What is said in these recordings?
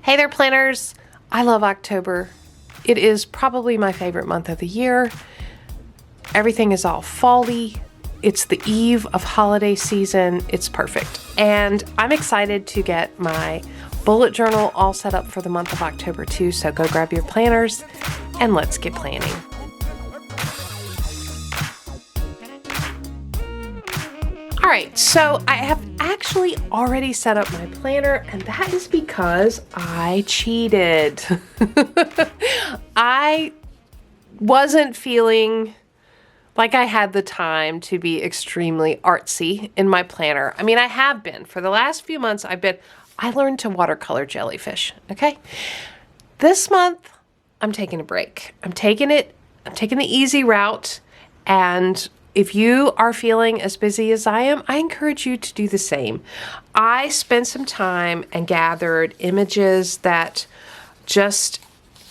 Hey there, planners. I love October. It is probably my favorite month of the year. Everything is all fall-y. It's the eve of holiday season. It's perfect. And I'm excited to get my bullet journal all set up for the month of October too. So go grab your planners and let's get planning. All right, so I have actually already set up my planner, and that is because I cheated. I wasn't feeling like I had the time to be extremely artsy in my planner. I mean, I have been. For the last few months, I learned to watercolor jellyfish, okay? This month, I'm taking a break. I'm taking the easy route, and if you are feeling as busy as I am, I encourage you to do the same. I spent some time and gathered images that just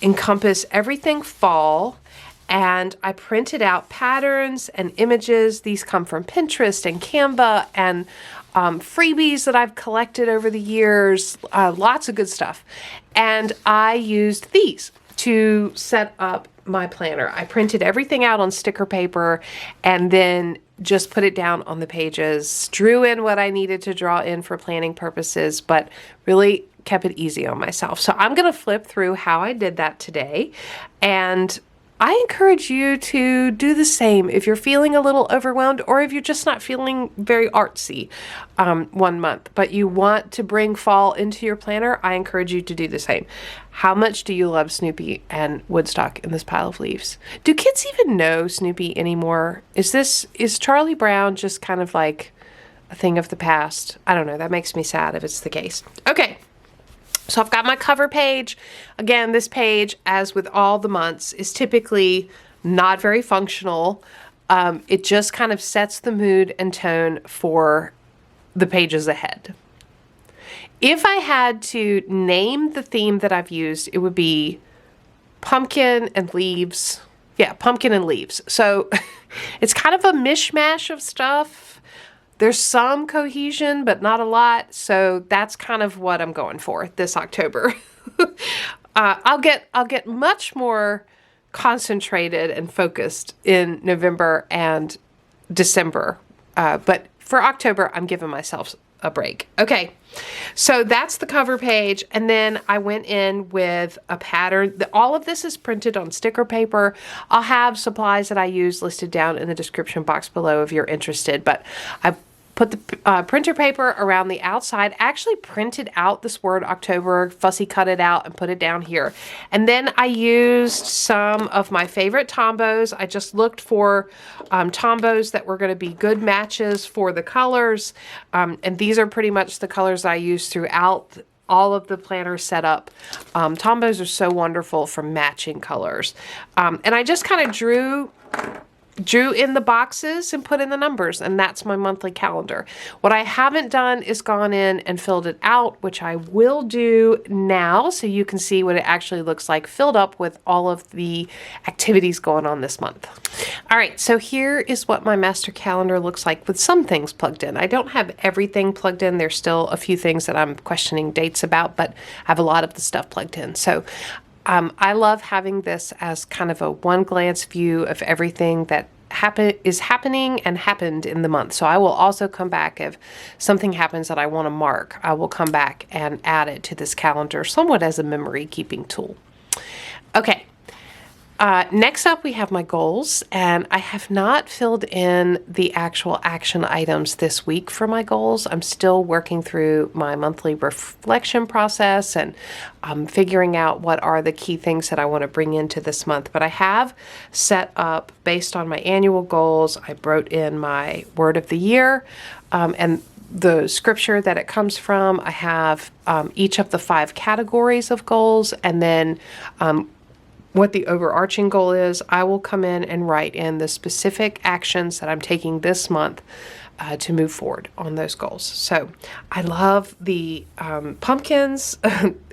encompass everything fall, and I printed out patterns and images. These come from Pinterest and Canva and freebies that I've collected over the years, lots of good stuff. And I used these to set up my planner. I printed everything out on sticker paper and then just put it down on the pages, drew in what I needed to draw in for planning purposes, but really kept it easy on myself. So I'm going to flip through how I did that today, and I encourage you to do the same if you're feeling a little overwhelmed, or if you're just not feeling very artsy one month, but you want to bring fall into your planner. I encourage you to do the same. How much do you love Snoopy and Woodstock in this pile of leaves? Do kids even know Snoopy anymore? Is Charlie Brown just kind of like a thing of the past? I don't know. That makes me sad if it's the case. Okay. So I've got my cover page. Again, this page, as with all the months, is typically not very functional. It just kind of sets the mood and tone for the pages ahead. If I had to name the theme that I've used, it would be pumpkin and leaves. Yeah, pumpkin and leaves. So it's kind of a mishmash of stuff. There's some cohesion, but not a lot. So that's kind of what I'm going for this October. I'll get much more concentrated and focused in November and December. But for October, I'm giving myself a break. Okay, so that's the cover page. And then I went in with a pattern. All of this is printed on sticker paper. I'll have supplies that I use listed down in the description box below if you're interested. But I put the printer paper around the outside, actually printed out this word October, fussy cut it out and put it down here. And then I used some of my favorite Tombos. I just looked for Tombos that were going to be good matches for the colors. And these are pretty much the colors I use throughout all of the planner setup. Tombos are so wonderful for matching colors. And I just kind of drew in the boxes and put in the numbers, and that's my monthly calendar. What I haven't done is gone in and filled it out, which I will do now so you can see what it actually looks like filled up with all of the activities going on this month. All right, so here is what my master calendar looks like with some things plugged in. I don't have everything plugged in. There's still a few things that I'm questioning dates about, but I have a lot of the stuff plugged in. So I love having this as kind of a one-glance view of everything that is happening and happened in the month. So I will also come back if something happens that I want to mark. I will come back and add it to this calendar somewhat as a memory keeping tool. Okay. Next up, we have my goals, and I have not filled in the actual action items this week for my goals. I'm still working through my monthly reflection process and figuring out what are the key things that I want to bring into this month. But I have set up, based on my annual goals, I wrote in my word of the year and the scripture that it comes from. I have each of the 5 categories of goals, and then what the overarching goal is. I will come in and write in the specific actions that I'm taking this month to move forward on those goals. So I love the pumpkins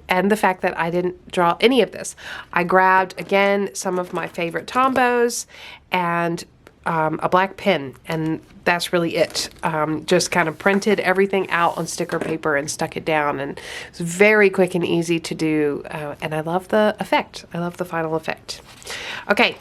and the fact that I didn't draw any of this. I grabbed, again, some of my favorite Tombos and a black pen, and that's really it. Just kind of printed everything out on sticker paper and stuck it down, and it's very quick and easy to do, and I love the effect. I love the final effect. Okay.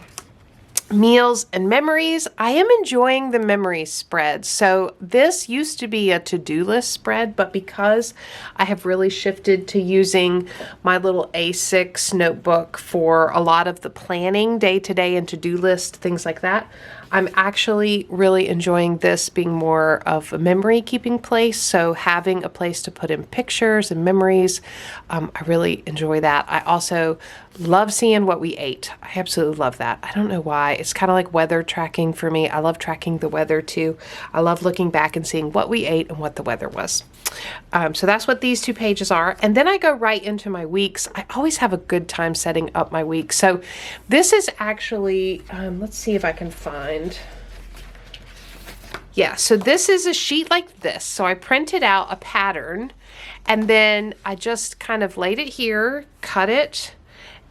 Meals and memories. I am enjoying the memory spread. So this used to be a to-do list spread, but because I have really shifted to using my little A6 notebook for a lot of the planning day-to-day and to-do list, things like that, I'm actually really enjoying this being more of a memory keeping place. So having a place to put in pictures and memories, I really enjoy that. I also love seeing what we ate. I absolutely love that. I don't know why. It's kind of like weather tracking for me. I love tracking the weather too. I love looking back and seeing what we ate and what the weather was. So that's what these 2 pages are. And then I go right into my weeks. I always have a good time setting up my week. So this is actually, let's see if I can find. Yeah, so this is a sheet like this. So I printed out a pattern, and then I just kind of laid it here, cut it,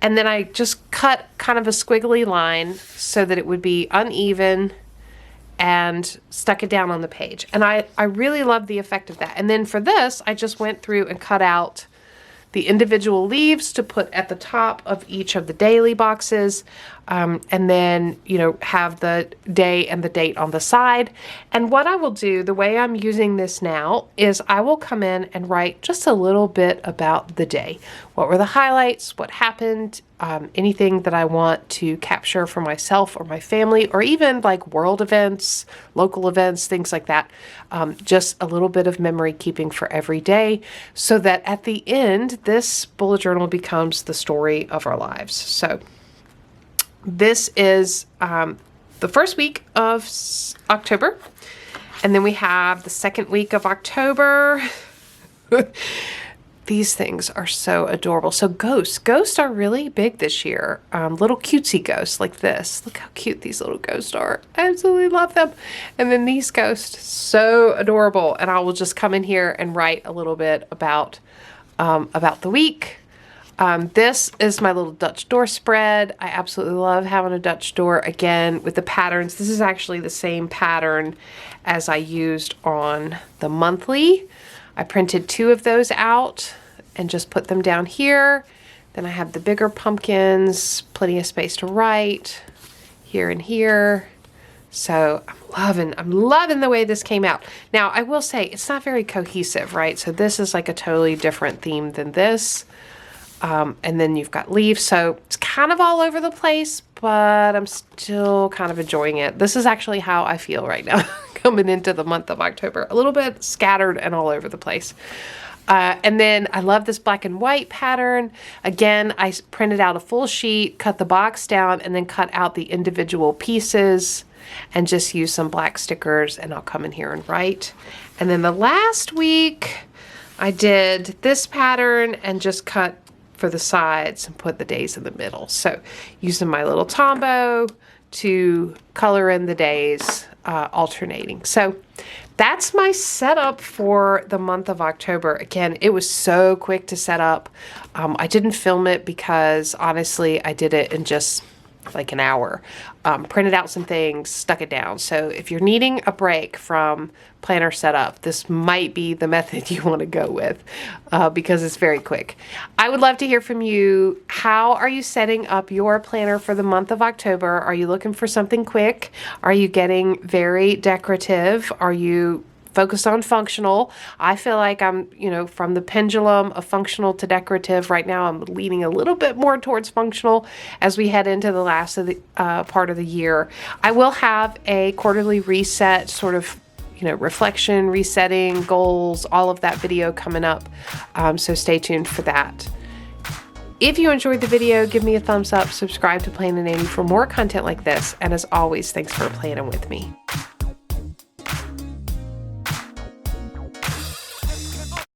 and then I just cut kind of a squiggly line so that it would be uneven, and stuck it down on the page. And I really love the effect of that. And then for this, I just went through and cut out the individual leaves to put at the top of each of the daily boxes, and then, you know, have the day and the date on the side. And what I will do, the way I'm using this now, is I will come in and write just a little bit about the day. What were the highlights? What happened? Anything that I want to capture for myself or my family, or even like world events, local events, things like that. Just a little bit of memory keeping for every day, so that at the end, this bullet journal becomes the story of our lives. So this is the first week of October, and then we have the second week of October. These things are so adorable. So ghosts are really big this year. Little cutesy ghosts like this. Look how cute these little ghosts are. I absolutely love them. And then these ghosts, so adorable. And I will just come in here and write a little bit about the week. This is my little Dutch door spread. I absolutely love having a Dutch door, again, with the patterns. This is actually the same pattern as I used on the monthly. I printed 2 of those out and just put them down here. Then I have the bigger pumpkins, plenty of space to write here and here. So I'm loving the way this came out. Now, I will say it's not very cohesive, right? So this is like a totally different theme than this. And then you've got leaves. So it's kind of all over the place, but I'm still kind of enjoying it. This is actually how I feel right now coming into the month of October. A little bit scattered and all over the place. And then I love this black and white pattern. Again, I printed out a full sheet, cut the box down, and then cut out the individual pieces and just use some black stickers, and I'll come in here and write. And then the last week I did this pattern and just cut for the sides and put the days in the middle. So using my little Tombow to color in the days, alternating. So that's my setup for the month of October. Again, it was so quick to set up. I didn't film it because honestly, I did it in just like an hour. Printed out some things, stuck it down. So if you're needing a break from planner setup, this might be the method you want to go with, because it's very quick. I would love to hear from you. How are you setting up your planner for the month of October? Are you looking for something quick? Are you getting very decorative? Are you focused on functional? I feel like I'm, from the pendulum of functional to decorative. Right now I'm leaning a little bit more towards functional as we head into the last of the part of the year. I will have a quarterly reset, sort of, reflection, resetting, goals, all of that video coming up. So stay tuned for that. If you enjoyed the video, give me a thumbs up, subscribe to Planning Annie for more content like this. And as always, thanks for planning with me.